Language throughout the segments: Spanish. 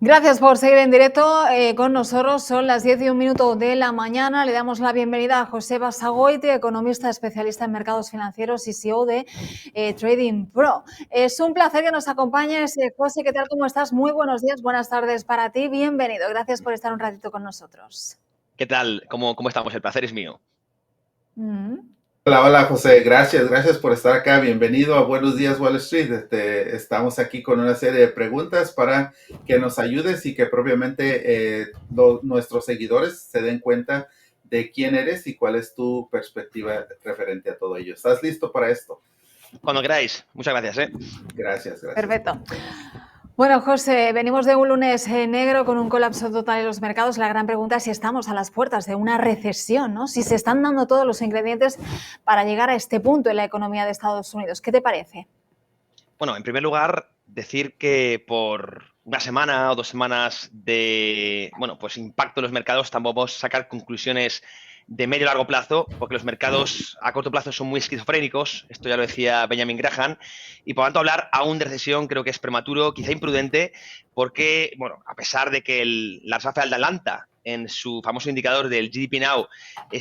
Gracias por seguir en directo con nosotros. Son las 10:01 de la mañana. Le damos la bienvenida a José Basagoiti, economista especialista en mercados financieros y CEO de Trading Pro. Es un placer que nos acompañes. José, ¿qué tal? ¿Cómo estás? Muy buenos días, buenas tardes para ti. Bienvenido. Gracias por estar un ratito con nosotros. ¿Qué tal? ¿Cómo estamos? El placer es mío. Mm. Hola, hola José, gracias por estar acá. Bienvenido a Buenos Días Wall Street. Estamos aquí con una serie de preguntas para que nos ayudes y que propiamente nuestros seguidores se den cuenta de quién eres y cuál es tu perspectiva referente a todo ello. ¿Estás listo para esto? Cuando queráis. Muchas gracias. Gracias. Perfecto. Bueno, José, venimos de un lunes negro con un colapso total en los mercados. La gran pregunta es si estamos a las puertas de una recesión, ¿no? Si se están dando todos los ingredientes para llegar a este punto en la economía de Estados Unidos. ¿Qué te parece? Bueno, en primer lugar, decir que por una semana o 2 semanas de, pues impacto en los mercados, tampoco vamos a sacar conclusiones de medio y largo plazo, porque los mercados a corto plazo son muy esquizofrénicos, esto ya lo decía Benjamin Graham, y por tanto hablar aún de recesión creo que es prematuro, quizá imprudente, porque, a pesar de que la Reserva Federal de Atlanta, en su famoso indicador del GDP Now,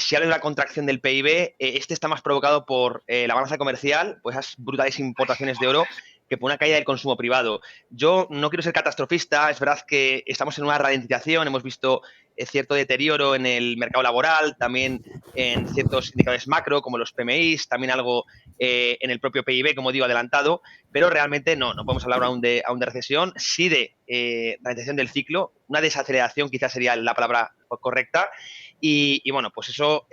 si habla de una contracción del PIB, este está más provocado por la balanza comercial, pues esas brutales importaciones de oro, que por una caída del consumo privado. Yo no quiero ser catastrofista, es verdad que estamos en una ralentización, hemos visto cierto deterioro en el mercado laboral, también en ciertos indicadores macro, como los PMIs, también algo en el propio PIB, como digo, adelantado, pero realmente no podemos hablar aún de recesión, sí de ralentización del ciclo, una desaceleración quizás sería la palabra correcta, y pues eso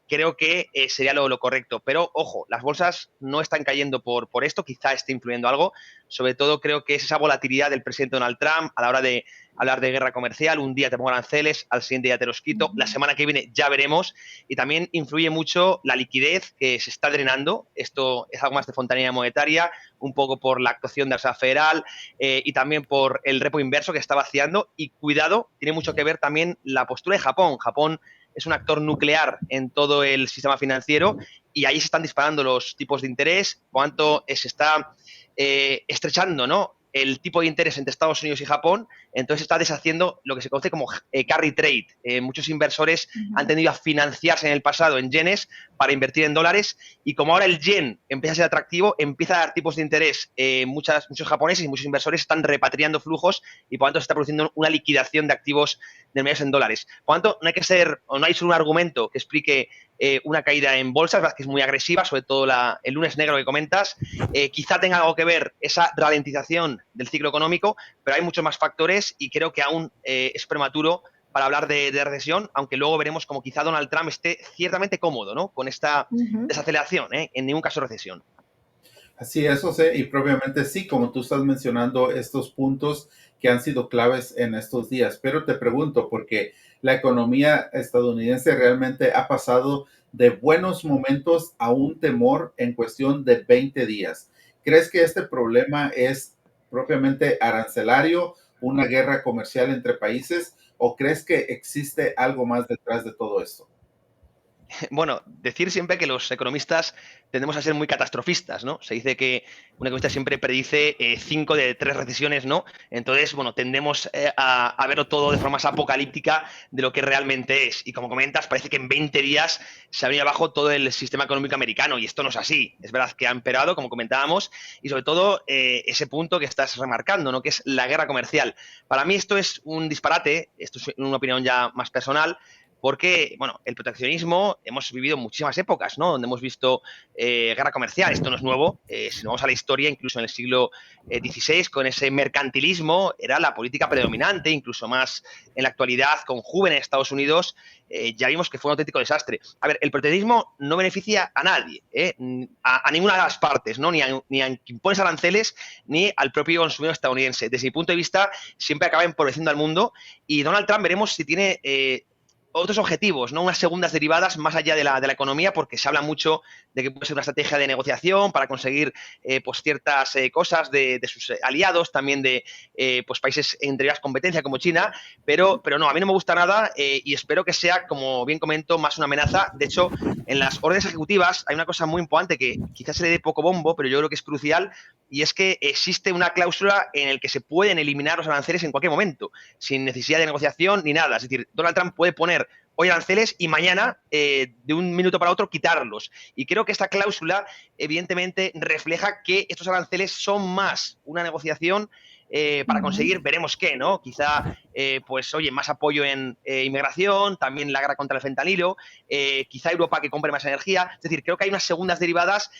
creo que sería lo correcto. Pero, ojo, las bolsas no están cayendo por esto, quizá esté influyendo algo. Sobre todo creo que es esa volatilidad del presidente Donald Trump a la hora de hablar de guerra comercial. Un día te pongo aranceles, al siguiente día te los quito. La semana que viene ya veremos. Y también influye mucho la liquidez que se está drenando. Esto es algo más de fontanería monetaria, un poco por la actuación de la Reserva Federal y también por el repo inverso que está vaciando. Y cuidado, tiene mucho que ver también la postura de Japón. Japón es un actor nuclear en todo el sistema financiero y ahí se están disparando los tipos de interés, cuánto se está estrechando, ¿no?, el tipo de interés entre Estados Unidos y Japón, entonces está deshaciendo lo que se conoce como carry trade. Muchos inversores han tenido a financiarse en el pasado en yenes para invertir en dólares y como ahora el yen empieza a ser atractivo, empieza a dar tipos de interés, muchos japoneses y muchos inversores están repatriando flujos y por lo tanto se está produciendo una liquidación de activos de medios en dólares. Por lo tanto, no hay solo un argumento que explique una caída en bolsas, que es muy agresiva, sobre todo el lunes negro que comentas. Quizá tenga algo que ver esa ralentización del ciclo económico, pero hay muchos más factores y creo que aún es prematuro para hablar de recesión, aunque luego veremos como quizá Donald Trump esté ciertamente cómodo, ¿no?, con esta desaceleración, en ningún caso recesión. Así es, José, y propiamente sí, como tú estás mencionando estos puntos que han sido claves en estos días, pero te pregunto, porque la economía estadounidense realmente ha pasado de buenos momentos a un temor en cuestión de 20 días. ¿Crees que este problema es propiamente arancelario, una guerra comercial entre países, o crees que existe algo más detrás de todo esto? Bueno, decir siempre que los economistas tendemos a ser muy catastrofistas, ¿no? Se dice que un economista siempre predice 5 de 3 recesiones, ¿no? Entonces, tendemos a verlo todo de forma más apocalíptica de lo que realmente es. Y como comentas, parece que en 20 días se ha venido abajo todo el sistema económico americano y esto no es así. Es verdad que ha empeorado, como comentábamos, y sobre todo ese punto que estás remarcando, ¿no?, que es la guerra comercial. Para mí esto es un disparate, esto es una opinión ya más personal, porque, el proteccionismo hemos vivido muchísimas épocas, ¿no?, donde hemos visto guerra comercial. Esto no es nuevo. Si nos vamos a la historia, incluso en el siglo XVI, con ese mercantilismo, era la política predominante, incluso más en la actualidad, con Hoover en Estados Unidos, ya vimos que fue un auténtico desastre. A ver, el proteccionismo no beneficia a nadie, a ninguna de las partes, ¿no?, ni a quien impone aranceles, ni al propio consumidor estadounidense. Desde mi punto de vista, siempre acaba empobreciendo al mundo y Donald Trump veremos si tiene otros objetivos, ¿no? Unas segundas derivadas más allá de la economía, porque se habla mucho de que puede ser una estrategia de negociación para conseguir pues ciertas cosas de sus aliados, también de pues países entre ellas competencia como China, pero no, a mí no me gusta nada y espero que sea, como bien comento, más una amenaza. De hecho, en las órdenes ejecutivas hay una cosa muy importante que quizás se le dé poco bombo, pero yo creo que es crucial, y es que existe una cláusula en la que se pueden eliminar los aranceles en cualquier momento, sin necesidad de negociación ni nada. Es decir, Donald Trump puede poner hoy aranceles y mañana, de un minuto para otro, quitarlos. Y creo que esta cláusula, evidentemente, refleja que estos aranceles son más una negociación para conseguir, veremos qué, ¿no? Quizá, pues, oye, más apoyo en inmigración, también la guerra contra el fentanilo, quizá Europa que compre más energía. Es decir, creo que hay unas segundas derivadas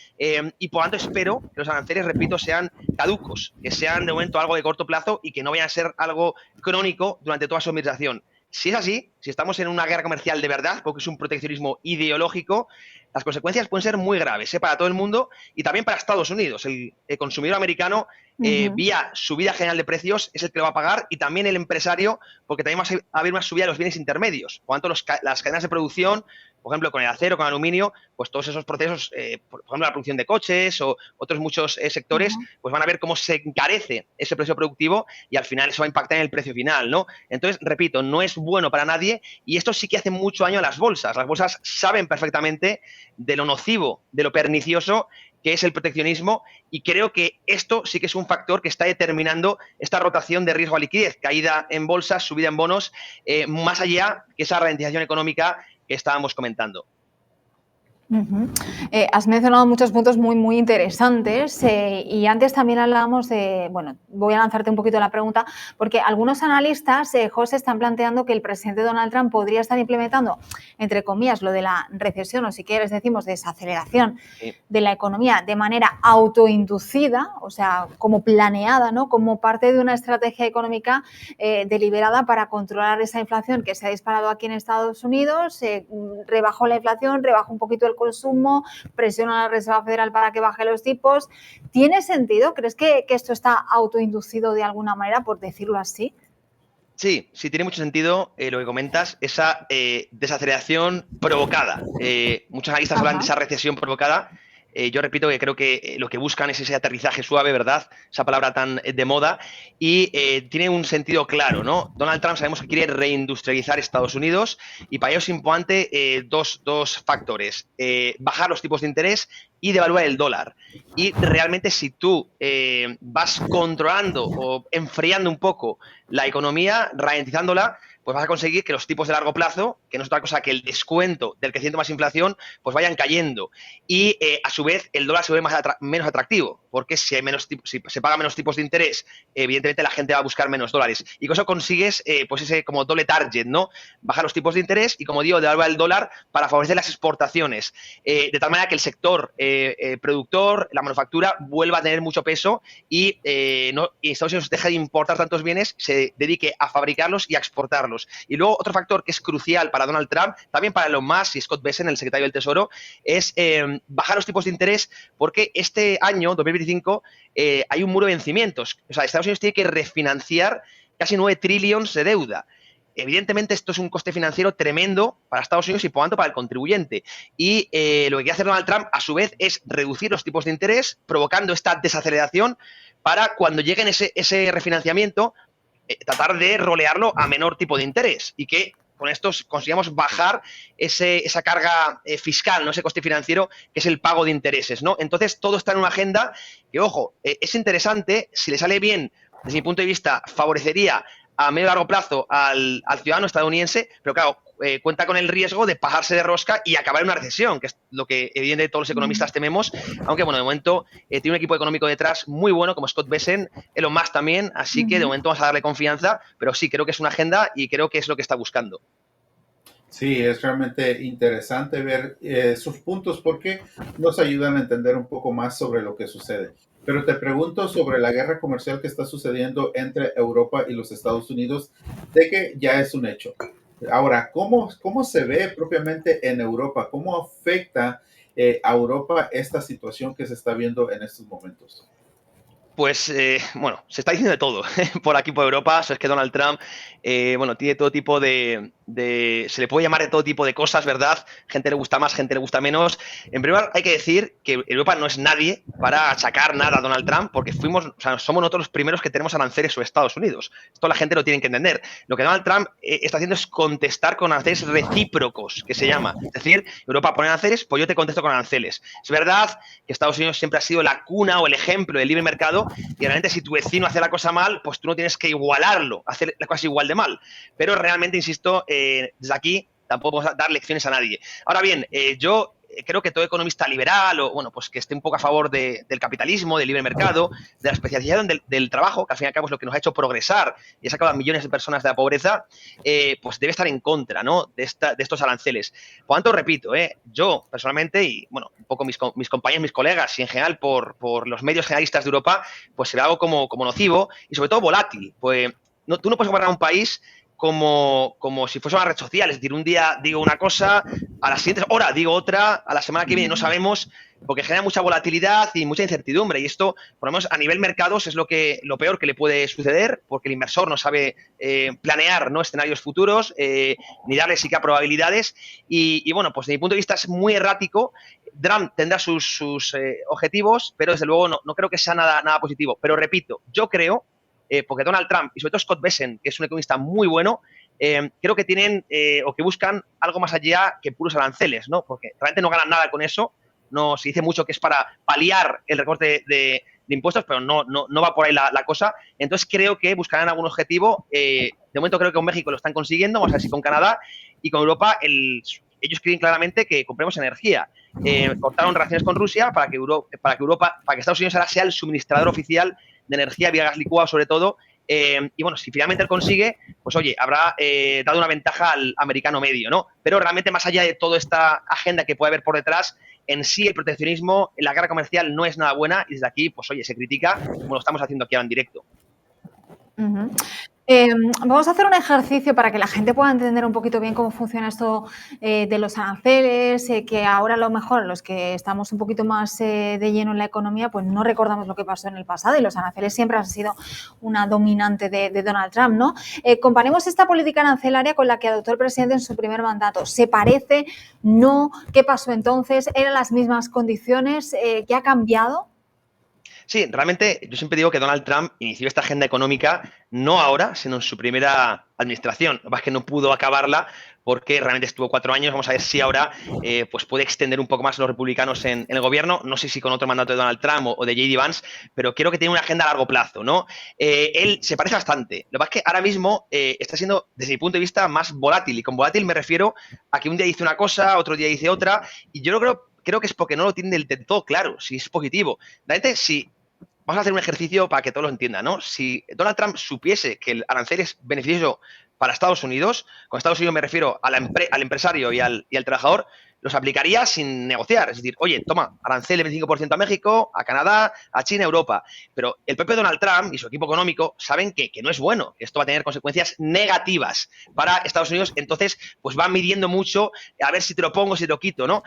y, por lo tanto, espero que los aranceles, repito, sean caducos, que sean, de momento, algo de corto plazo y que no vayan a ser algo crónico durante toda su administración. Si es así, si estamos en una guerra comercial de verdad, porque es un proteccionismo ideológico, las consecuencias pueden ser muy graves para todo el mundo y también para Estados Unidos. El consumidor americano, vía subida general de precios, es el que lo va a pagar, y también el empresario, porque también va a haber una subida de los bienes intermedios. Por lo tanto, las cadenas de producción, por ejemplo, con el acero, con el aluminio, pues todos esos procesos, por ejemplo, la producción de coches o otros muchos sectores, pues van a ver cómo se encarece ese precio productivo y al final eso va a impactar en el precio final, ¿no? Entonces, repito, no es bueno para nadie y esto sí que hace mucho daño a las bolsas. Las bolsas saben perfectamente de lo nocivo, de lo pernicioso que es el proteccionismo, y creo que esto sí que es un factor que está determinando esta rotación de riesgo a liquidez, caída en bolsas, subida en bonos, más allá que esa ralentización económica que estábamos comentando. Has mencionado muchos puntos muy interesantes y antes también hablábamos de, bueno, voy a lanzarte un poquito la pregunta, porque algunos analistas, José, están planteando que el presidente Donald Trump podría estar implementando, entre comillas, lo de la recesión, o si quieres decimos desaceleración de la economía de manera autoinducida, o sea, como planeada, ¿no? Como parte de una estrategia económica deliberada para controlar esa inflación que se ha disparado aquí en Estados Unidos, rebajó la inflación, rebajó un poquito el consumo, presiona a la Reserva Federal para que baje los tipos. ¿Tiene sentido? ¿Crees que esto está autoinducido de alguna manera, por decirlo así? Sí, tiene mucho sentido lo que comentas, esa desaceleración provocada. Muchos analistas hablan de esa recesión provocada. Yo repito que creo que lo que buscan es ese aterrizaje suave, ¿verdad? Esa palabra tan de moda. Y tiene un sentido claro, ¿no? Donald Trump sabemos que quiere reindustrializar Estados Unidos y para ello es importante dos factores. Bajar los tipos de interés y devaluar el dólar. Y realmente si tú vas controlando o enfriando un poco la economía, ralentizándola, pues vas a conseguir que los tipos de largo plazo, que no es otra cosa que el descuento del crecimiento más inflación, pues vayan cayendo. Y a su vez el dólar se vuelve menos atractivo, porque si se pagan menos tipos de interés, evidentemente la gente va a buscar menos dólares. Y con eso consigues pues ese como doble target, ¿no? Bajar los tipos de interés y, como digo, devaluar el dólar para favorecer las exportaciones. De tal manera que el sector productor, la manufactura, vuelva a tener mucho peso y Estados Unidos deje de importar tantos bienes, se dedique a fabricarlos y a exportarlos. Y luego otro factor que es crucial para Donald Trump, también para Elon Musk y Scott Bessent, el secretario del Tesoro, es bajar los tipos de interés, porque este año, 2025, hay un muro de vencimientos. O sea, Estados Unidos tiene que refinanciar casi 9 trillones de deuda. Evidentemente esto es un coste financiero tremendo para Estados Unidos y, por tanto, para el contribuyente. Y lo que quiere hacer Donald Trump, a su vez, es reducir los tipos de interés, provocando esta desaceleración para, cuando lleguen ese refinanciamiento, tratar de rolearlo a menor tipo de interés y que con esto consigamos bajar esa carga fiscal, ¿no? Ese coste financiero que es el pago de intereses, ¿no? Entonces, todo está en una agenda que, ojo, es interesante. Si le sale bien, desde mi punto de vista, favorecería a medio y largo plazo al ciudadano estadounidense, pero claro, cuenta con el riesgo de pasarse de rosca y acabar en una recesión, que es lo que evidentemente todos los economistas tememos, aunque bueno, de momento tiene un equipo económico detrás muy bueno, como Scott Bessent, Elon Musk también, así que de momento vamos a darle confianza, pero sí, creo que es una agenda y creo que es lo que está buscando. Sí, es realmente interesante ver sus puntos porque nos ayudan a entender un poco más sobre lo que sucede. Pero te pregunto sobre la guerra comercial que está sucediendo entre Europa y los Estados Unidos, de que ya es un hecho. Ahora, ¿cómo se ve propiamente en Europa? ¿Cómo afecta a Europa esta situación que se está viendo en estos momentos? Pues, bueno, se está diciendo de todo por aquí, por Europa. O sea, es que Donald Trump, bueno, tiene todo tipo de se le puede llamar de todo tipo de cosas, ¿verdad? Gente le gusta más, gente le gusta menos. En primer lugar, hay que decir que Europa no es nadie para achacar nada a Donald Trump, porque somos nosotros los primeros que tenemos aranceles sobre Estados Unidos. Esto la gente lo tiene que entender. Lo que Donald Trump está haciendo es contestar con aranceles recíprocos, que se llama. Es decir, Europa pone aranceles, pues yo te contesto con aranceles. Es verdad que Estados Unidos siempre ha sido la cuna o el ejemplo del libre mercado, y realmente si tu vecino hace la cosa mal, pues tú no tienes que igualarlo, hacer la cosa igual de mal. Pero realmente, insisto, desde aquí tampoco vamos a dar lecciones a nadie. Ahora bien, yo creo que todo economista liberal o, bueno, pues que esté un poco a favor del capitalismo, del libre mercado, de la especialización del trabajo, que al fin y al cabo es lo que nos ha hecho progresar y ha sacado a millones de personas de la pobreza, pues debe estar en contra, ¿no?, de estos aranceles. Por tanto, repito, yo personalmente y, bueno, un poco mis compañeros, mis colegas y en general por los medios generalistas de Europa, pues se ve algo como nocivo y sobre todo volátil. Pues tú no puedes gobernar un país como si fuese una red social, es decir, un día digo una cosa, a la siguiente hora digo otra, a la semana que viene no sabemos, porque genera mucha volatilidad y mucha incertidumbre, y esto, por lo menos a nivel mercados, es lo peor que le puede suceder, porque el inversor no sabe planear, ¿no?, escenarios futuros, ni darle siquiera probabilidades, y bueno, pues desde mi punto de vista es muy errático. Trump tendrá sus objetivos, pero desde luego no creo que sea nada positivo. Pero repito, yo creo, porque Donald Trump y sobre todo Scott Bessent, que es un economista muy bueno, creo que tienen o que buscan algo más allá que puros aranceles, ¿no? Porque realmente no ganan nada con eso. No, se dice mucho que es para paliar el recorte de impuestos, pero no va por ahí la cosa. Entonces creo que buscarán algún objetivo. De momento creo que con México lo están consiguiendo, vamos a ver si con Canadá, y con Europa ellos quieren claramente que compremos energía. Cortaron relaciones con Rusia para que Estados Unidos ahora sea el suministrador oficial de energía vía gas licuado, sobre todo. Y bueno, si finalmente él consigue, pues oye, habrá dado una ventaja al americano medio, ¿no? Pero realmente, más allá de toda esta agenda que puede haber por detrás, en sí el proteccionismo, la guerra comercial no es nada buena, y desde aquí, pues oye, se critica, como lo estamos haciendo aquí ahora en directo. Uh-huh. Vamos a hacer un ejercicio para que la gente pueda entender un poquito bien cómo funciona esto de los aranceles, que ahora a lo mejor los que estamos un poquito más de lleno en la economía, pues no recordamos lo que pasó en el pasado, y los aranceles siempre han sido una dominante de Donald Trump, ¿no? Comparemos esta política arancelaria con la que adoptó el presidente en su primer mandato. ¿Se parece? ¿No? ¿Qué pasó entonces? ¿Eran las mismas condiciones? ¿Qué ha cambiado? Sí, realmente yo siempre digo que Donald Trump inició esta agenda económica no ahora, sino en su primera administración. Lo que pasa es que no pudo acabarla porque realmente estuvo 4 años. Vamos a ver si ahora pues puede extender un poco más los republicanos en el gobierno. No sé si con otro mandato de Donald Trump o de J.D. Vance, pero creo que tiene una agenda a largo plazo, ¿no? Él se parece bastante. Lo que pasa es que ahora mismo está siendo, desde mi punto de vista, más volátil. Y con volátil me refiero a que un día dice una cosa, otro día dice otra. Y yo creo que es porque no lo tiene del todo claro, si es positivo. Realmente, si vamos a hacer un ejercicio para que todos lo entiendan, ¿no? Si Donald Trump supiese que el arancel es beneficioso para Estados Unidos, con Estados Unidos me refiero al empresario y al trabajador, los aplicaría sin negociar. Es decir, oye, toma, arancel de 25% a México, a Canadá, a China, a Europa. Pero el propio Donald Trump y su equipo económico saben que no es bueno, que esto va a tener consecuencias negativas para Estados Unidos. Entonces, pues van midiendo mucho a ver si te lo pongo, si te lo quito, ¿no?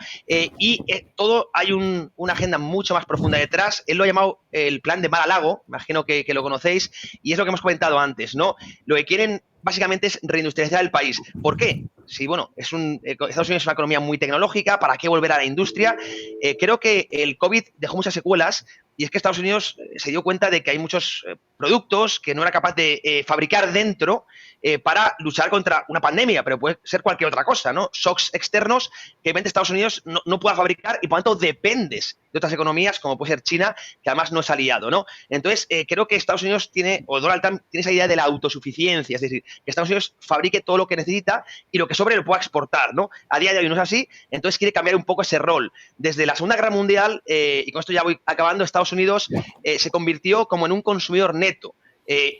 Todo hay una agenda mucho más profunda detrás. Él lo ha llamado el plan de Mar-a-Lago, imagino que lo conocéis, y es lo que hemos comentado antes, ¿no? Lo que quieren básicamente es reindustrializar el país. ¿Por qué? Sí, bueno, Estados Unidos es una economía muy tecnológica, ¿para qué volver a la industria? Creo que el COVID dejó muchas secuelas, y es que Estados Unidos se dio cuenta de que hay muchos productos que no era capaz de fabricar dentro para luchar contra una pandemia, pero puede ser cualquier otra cosa, ¿no? Shocks externos que obviamente Estados Unidos no pueda fabricar, y por lo tanto dependes de otras economías como puede ser China, que además no es aliado, ¿no? Entonces, creo que Estados Unidos Donald Trump tiene esa idea de la autosuficiencia, es decir, que Estados Unidos fabrique todo lo que necesita y lo que sobre lo pueda exportar, ¿no? A día de hoy no es así, entonces quiere cambiar un poco ese rol. Desde la Segunda Guerra Mundial, y con esto ya voy acabando, Estados Unidos se convirtió como en un consumidor neto.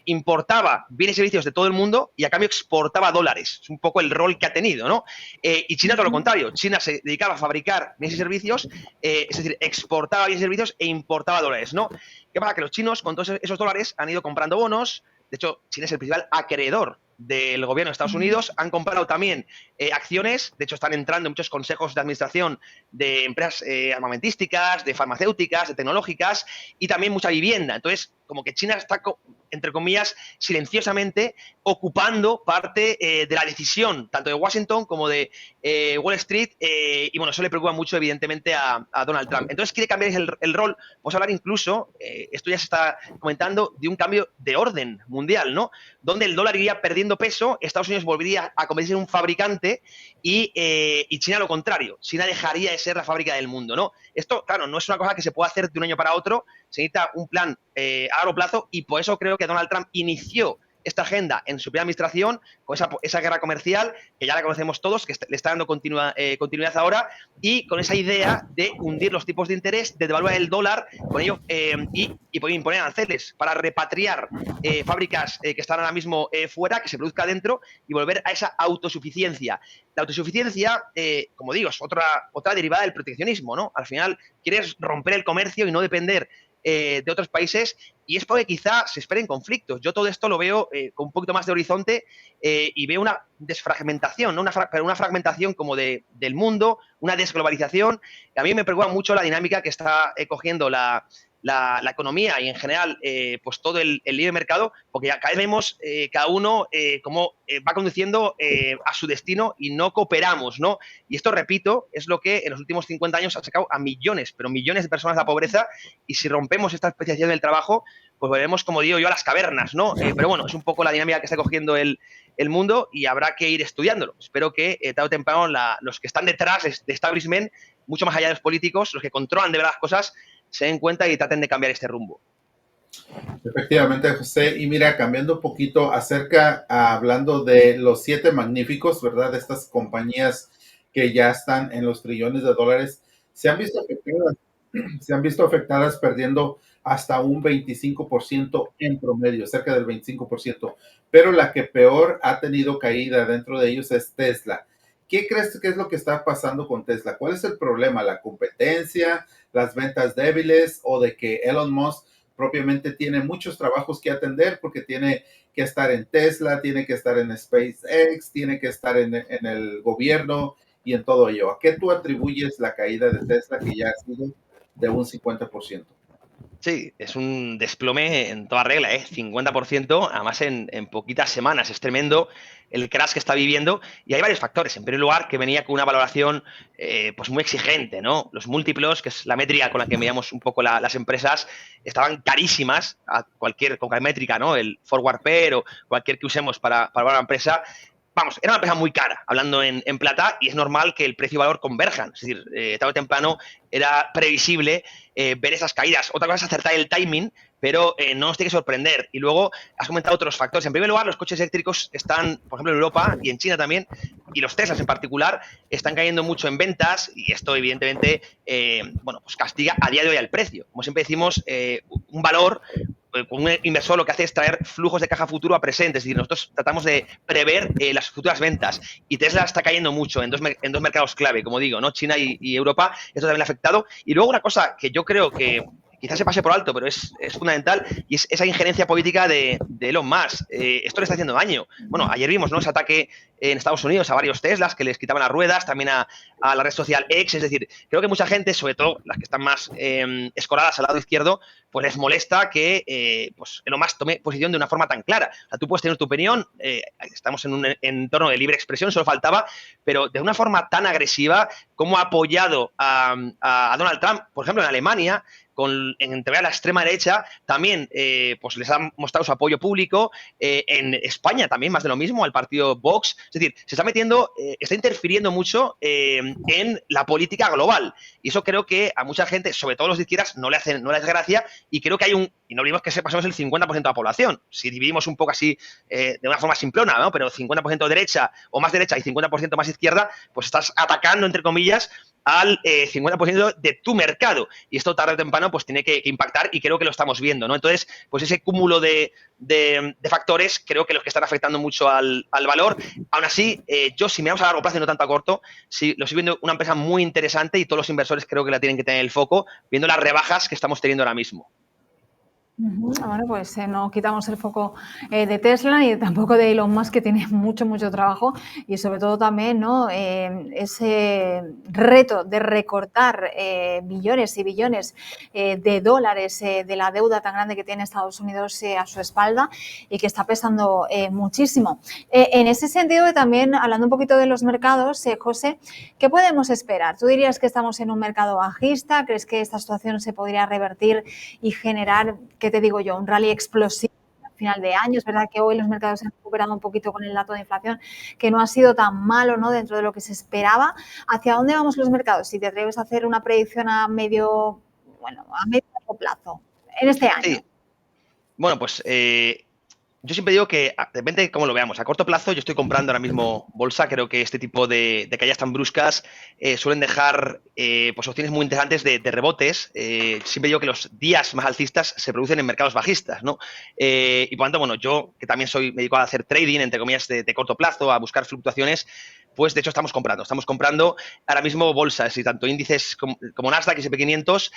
Importaba bienes y servicios de todo el mundo y a cambio exportaba dólares. Es un poco el rol que ha tenido, ¿no? Y China todo lo contrario. China se dedicaba a fabricar bienes y servicios, es decir, exportaba bienes y servicios e importaba dólares, ¿no? ¿Qué pasa? Que los chinos con todos esos dólares han ido comprando bonos. De hecho, China es el principal acreedor del gobierno de Estados Unidos. Han comprado también acciones. De hecho, están entrando en muchos consejos de administración de empresas armamentísticas, de farmacéuticas, de tecnológicas, y también mucha vivienda. Entonces, como que China está, entre comillas, silenciosamente ocupando parte de la decisión, tanto de Washington como de Wall Street, y bueno, eso le preocupa mucho, evidentemente, a Donald Trump. Entonces quiere cambiar el rol. Vamos a hablar incluso, esto ya se está comentando, de un cambio de orden mundial, ¿no? Donde el dólar iría perdiendo peso, Estados Unidos volvería a convertirse en un fabricante y China lo contrario. China dejaría de ser la fábrica del mundo, ¿no? Esto, claro, no es una cosa que se pueda hacer de un año para otro, se necesita un plan a largo plazo y por eso creo que Donald Trump inició esta agenda en su primera administración con esa guerra comercial que ya la conocemos todos, que le está dando continuidad ahora, y con esa idea de hundir los tipos de interés, de devaluar el dólar con ello y imponer aranceles para repatriar fábricas que están ahora mismo fuera, que se produzca dentro y volver a esa autosuficiencia. La autosuficiencia, como digo, es otra derivada del proteccionismo, ¿no? Al final quieres romper el comercio y no depender de otros países, y es porque quizá se esperen conflictos. Yo todo esto lo veo con un poquito más de horizonte y veo una desfragmentación, ¿no? Pero una fragmentación como del mundo, una desglobalización. A mí me preocupa mucho la dinámica que está cogiendo la economía y en general pues todo el libre mercado, porque cada vez vemos cada uno cómo va conduciendo a su destino y no cooperamos, ¿no? Y esto, repito, es lo que en los últimos 50 años ha sacado a millones, pero millones de personas de la pobreza, y si rompemos esta especialización del trabajo, pues volveremos, como digo yo, a las cavernas, ¿no? Pero bueno, es un poco la dinámica que está cogiendo el mundo y habrá que ir estudiándolo. Espero que tarde o temprano los que están detrás de establishment, mucho más allá de los políticos, los que controlan de verdad las cosas, se den cuenta y traten de cambiar este rumbo. Efectivamente, José. Y mira, cambiando un poquito hablando de los 7 magníficos, ¿verdad? De estas compañías que ya están en los trillones de dólares, se han visto afectadas perdiendo hasta un 25% en promedio, cerca del 25%. Pero la que peor ha tenido caída dentro de ellos es Tesla. ¿Qué crees que es lo que está pasando con Tesla? ¿Cuál es el problema? ¿La competencia, las ventas débiles o de que Elon Musk propiamente tiene muchos trabajos que atender porque tiene que estar en Tesla, tiene que estar en SpaceX, tiene que estar en el gobierno y en todo ello? ¿A qué tú atribuyes la caída de Tesla, que ya ha sido de un 50%? Sí, es un desplome en toda regla, 50%, además en poquitas semanas. Es tremendo el crash que está viviendo y hay varios factores. En primer lugar, que venía con una valoración pues muy exigente, ¿no? Los múltiplos, que es la métrica con la que medíamos un poco las empresas, estaban carísimas con cualquier métrica, ¿no? El forward pair o cualquier que usemos para valorar una empresa. Vamos, era una empresa muy cara, hablando en plata, y es normal que el precio y valor converjan. Es decir, tarde o temprano era previsible ver esas caídas. Otra cosa es acertar el timing, pero no nos tiene que sorprender. Y luego has comentado otros factores. En primer lugar, los coches eléctricos están, por ejemplo, en Europa y en China también, y los Teslas en particular, están cayendo mucho en ventas, y esto evidentemente pues castiga a día de hoy al precio. Como siempre decimos, un valor, un inversor lo que hace es traer flujos de caja futuro a presente. Es decir, nosotros tratamos de prever las futuras ventas, y Tesla está cayendo mucho en dos mercados clave, como digo, ¿no? China y Europa. Esto también le ha afectado. Y luego una cosa que yo creo que quizás se pase por alto, pero es fundamental, y es esa injerencia política de Elon Musk. Esto le está haciendo daño. Bueno, ayer vimos, ¿no?, ese ataque en Estados Unidos a varios Teslas que les quitaban las ruedas, también a la red social X. Es decir, creo que mucha gente, sobre todo las que están más escoradas al lado izquierdo, pues les molesta que pues Elon Musk tome posición de una forma tan clara. O sea, tú puedes tener tu opinión, estamos en un entorno de libre expresión, solo faltaba, pero de una forma tan agresiva, como ha apoyado a Donald Trump, por ejemplo, en Alemania, entre la extrema derecha, también pues les han mostrado su apoyo público. En España también más de lo mismo, al partido Vox. Es decir, se está metiendo, está interfiriendo mucho en la política global. Y eso creo que a mucha gente, sobre todo los de izquierdas, no le hace gracia, y creo que hay y no olvidemos que pasamos el 50% de la población. Si dividimos un poco así de una forma simplona, ¿no?, pero 50% derecha o más derecha y 50% más izquierda, pues estás atacando, entre comillas, al 50% de tu mercado. Y esto tarde o temprano pues tiene que impactar, y creo que lo estamos viendo, ¿no? Entonces, pues ese cúmulo de factores creo que los que están afectando mucho al valor. Aún así, yo, si miramos a largo plazo y no tanto a corto, sí lo estoy viendo una empresa muy interesante, y todos los inversores creo que la tienen que tener en el foco, viendo las rebajas que estamos teniendo ahora mismo. Bueno, pues no quitamos el foco de Tesla ni tampoco de Elon Musk, que tiene mucho, mucho trabajo y sobre todo también, ¿no? Ese reto de recortar billones y billones de dólares de la deuda tan grande que tiene Estados Unidos a su espalda y que está pesando muchísimo. En ese sentido, también hablando un poquito de los mercados, José, ¿qué podemos esperar? ¿Tú dirías que estamos en un mercado bajista? ¿Crees que esta situación se podría revertir y generar, qué te digo yo, un rally explosivo al final de año? Es verdad que hoy los mercados se han recuperado un poquito con el dato de inflación, que no ha sido tan malo, ¿no?, dentro de lo que se esperaba. ¿Hacia dónde vamos los mercados? Si te atreves a hacer una predicción a medio largo plazo, en este año. Sí. Bueno, pues yo siempre digo que depende de cómo lo veamos. A corto plazo yo estoy comprando ahora mismo bolsa. Creo que este tipo de caídas tan bruscas suelen dejar pues opciones muy interesantes de rebotes. Siempre digo que los días más alcistas se producen en mercados bajistas, ¿no? Y por lo tanto, bueno, yo que también me dedico a hacer trading, entre comillas, de corto plazo, a buscar fluctuaciones, pues de hecho estamos comprando ahora mismo bolsas y tanto índices como Nasdaq y S&P 500,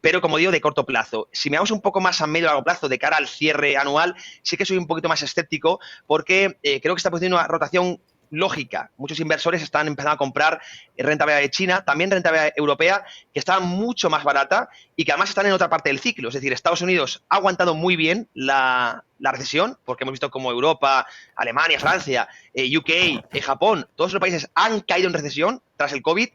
pero como digo, de corto plazo. Si me vamos un poco más a medio y largo plazo, de cara al cierre anual, sí que soy un poquito más escéptico porque creo que está produciendo una rotación lógica. Muchos inversores están empezando a comprar renta variable de China, también renta variable europea, que está mucho más barata y que además están en otra parte del ciclo. Es decir, Estados Unidos ha aguantado muy bien la recesión, porque hemos visto como Europa, Alemania, Francia, UK, Japón, todos los países han caído en recesión tras el COVID.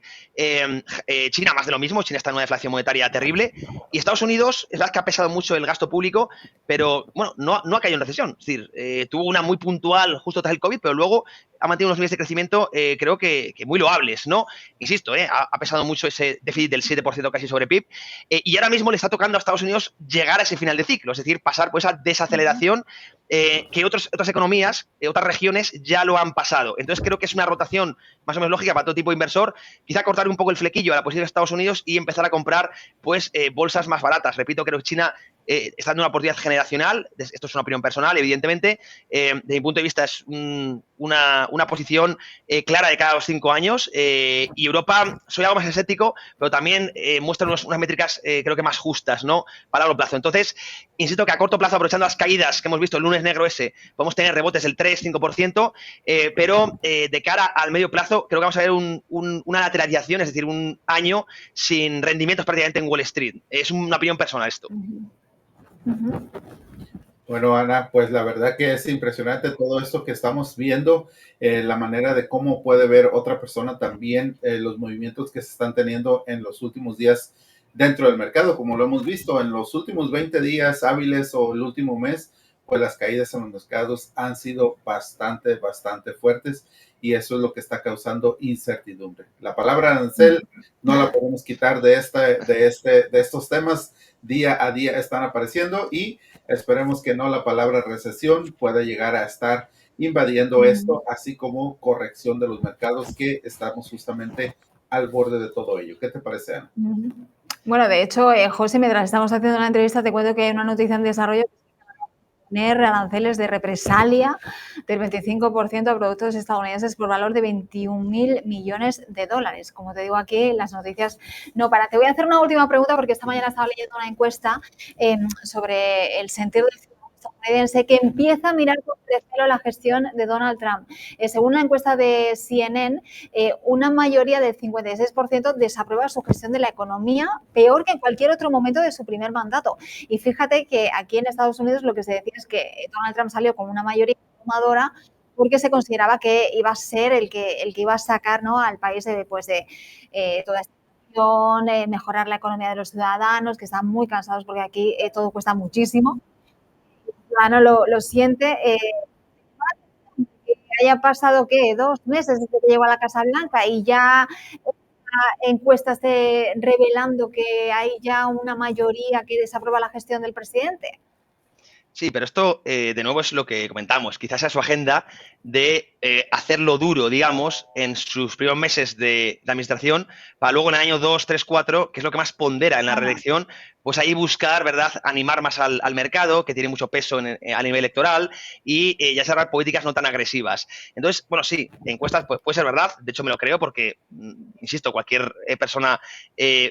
China más de lo mismo, China está en una deflación monetaria terrible, y Estados Unidos es la que ha pesado mucho el gasto público, pero bueno, no ha caído en recesión. Es decir, tuvo una muy puntual justo tras el COVID, pero luego ha mantenido unos niveles de crecimiento creo que muy loables, ¿no? Insisto, ha pesado mucho ese déficit del 7% casi sobre PIB, y ahora mismo le está tocando a Estados Unidos llegar a ese final de ciclo, es decir, pasar por esa desaceleración que otras economías, otras regiones ya lo han pasado. Entonces creo que es una rotación más o menos lógica para todo tipo de inversor, quizá cortar un poco el flequillo a la posición de Estados Unidos y empezar a comprar pues bolsas más baratas. Repito, creo que China está en una oportunidad generacional. Esto es una opinión personal, evidentemente. De mi punto de vista es una posición clara de cada 5 años, y Europa, soy algo más escéptico, pero también muestra unas métricas creo que más justas, ¿no?, para largo plazo. Entonces, insisto que a corto plazo, aprovechando las caídas que hemos visto el lunes negro ese, podemos tener rebotes del 3-5%, pero de cara al medio plazo creo que vamos a ver una lateralización, es decir, un año sin rendimientos prácticamente en Wall Street. Es una opinión personal esto. Bueno, Ana, pues la verdad que es impresionante todo esto que estamos viendo, la manera de cómo puede ver otra persona también los movimientos que se están teniendo en los últimos días dentro del mercado, como lo hemos visto en los últimos 20 días hábiles o el último mes, pues las caídas en los mercados han sido bastante fuertes, y eso es lo que está causando incertidumbre. La palabra arancel no la podemos quitar de estos temas. Día a día están apareciendo, y esperemos que no la palabra recesión pueda llegar a estar invadiendo esto, así como corrección de los mercados, que estamos justamente al borde de todo ello. ¿Qué te parece, Ana? Bueno, de hecho, José, mientras estamos haciendo la entrevista, te cuento que hay una noticia en desarrollo: poner aranceles de represalia del 25% a productos estadounidenses por valor de 21.000 millones de dólares. Como te digo aquí, las noticias no paran. Te voy a hacer una última pregunta, porque esta mañana estaba leyendo una encuesta sobre el sentido del ciudadano estadounidense, que empieza a mirar con recelo la gestión de Donald Trump. Según la encuesta de CNN, una mayoría del 56% desaprueba su gestión de la economía, peor que en cualquier otro momento de su primer mandato. Y fíjate que aquí en Estados Unidos lo que se decía es que Donald Trump salió con una mayoría abrumadora porque se consideraba que iba a ser el que iba a sacar, ¿no?, al país de toda esta situación, mejorar la economía de los ciudadanos, que están muy cansados porque aquí todo cuesta muchísimo. El ciudadano lo siente. Que haya pasado, ¿qué?, 2 meses desde que llegó a la Casa Blanca y ya encuestas revelando que hay ya una mayoría que desaprueba la gestión del presidente. Sí, pero esto, de nuevo, es lo que comentamos. Quizás sea su agenda de hacerlo duro, digamos, en sus primeros meses de administración, para luego en el año 2, 3, 4, que es lo que más pondera en la reelección, pues ahí buscar, ¿verdad?, animar más al mercado, que tiene mucho peso a nivel electoral, y ya cerrar políticas no tan agresivas. Entonces, bueno, sí, encuestas pues, puede ser verdad, de hecho me lo creo porque, insisto, cualquier persona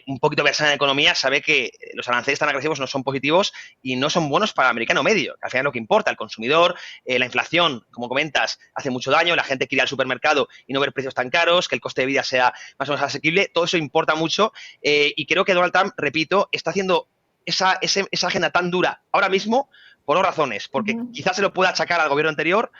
un poquito versada en economía sabe que los aranceles tan agresivos no son positivos y no son buenos para el americano medio, que al final es lo que importa, el consumidor, la inflación, como comentas, hace mucho daño, la gente quiere ir al supermercado y no ver precios tan caros, que el coste de vida sea más o menos asequible, todo eso importa mucho, y creo que Donald Trump, repito, está haciendo esa agenda tan dura ahora mismo por dos razones, porque quizás se lo pueda achacar al gobierno anterior,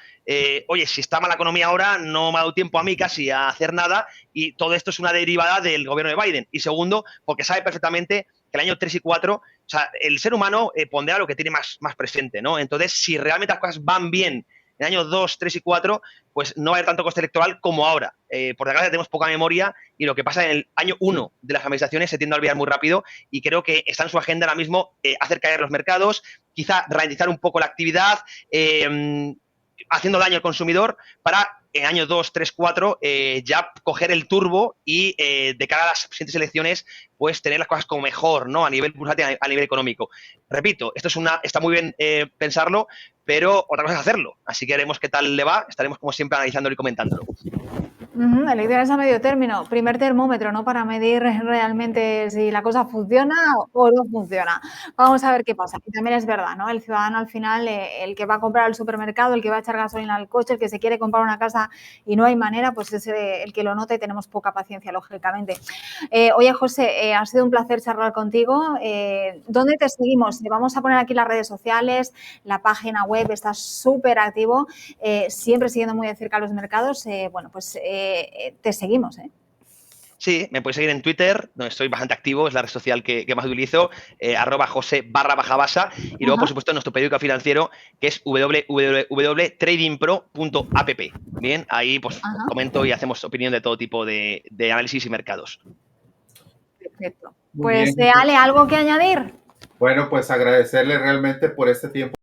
oye, si está mala la economía ahora, no me ha dado tiempo a mí casi a hacer nada, y todo esto es una derivada del gobierno de Biden. Y segundo, porque sabe perfectamente que el año 3 y 4, o sea, el ser humano pondera lo que tiene más presente, ¿no? Entonces, si realmente las cosas van bien en el año 2, 3 y 4, pues no va a haber tanto coste electoral como ahora. Por desgracia tenemos poca memoria y lo que pasa en el año 1 de las administraciones se tiende a olvidar muy rápido, y creo que está en su agenda ahora mismo hacer caer los mercados, quizá ralentizar un poco la actividad, haciendo daño al consumidor para en año 2, 3, 4 ya coger el turbo y de cara a las siguientes elecciones pues tener las cosas como mejor, ¿no? A nivel bursátil, a nivel económico. Repito, esto está muy bien pensarlo, pero otra cosa es hacerlo. Así que veremos qué tal le va. Estaremos como siempre analizándolo y comentándolo. Elecciones a medio término, primer termómetro, ¿no? Para medir realmente si la cosa funciona o no funciona. Vamos a ver qué pasa. Y también es verdad, ¿no? El ciudadano al final, el que va a comprar al supermercado, el que va a echar gasolina al coche, el que se quiere comprar una casa y no hay manera, pues es el que lo nota y tenemos poca paciencia, lógicamente. Oye, José, ha sido un placer charlar contigo. ¿Dónde te seguimos? Vamos a poner aquí las redes sociales, la página web, está súper activo, siempre siguiendo muy de cerca los mercados. Bueno, pues te seguimos, ¿eh? Sí, me puedes seguir en Twitter, donde estoy bastante activo, es la red social que más utilizo, @Jose_Basa, y luego, por supuesto, nuestro periódico financiero, que es www.tradingpro.app. Bien, ahí pues comento y hacemos opinión de todo tipo de análisis y mercados. Perfecto. Pues, Ale, ¿algo que añadir? Bueno, pues agradecerle realmente por este tiempo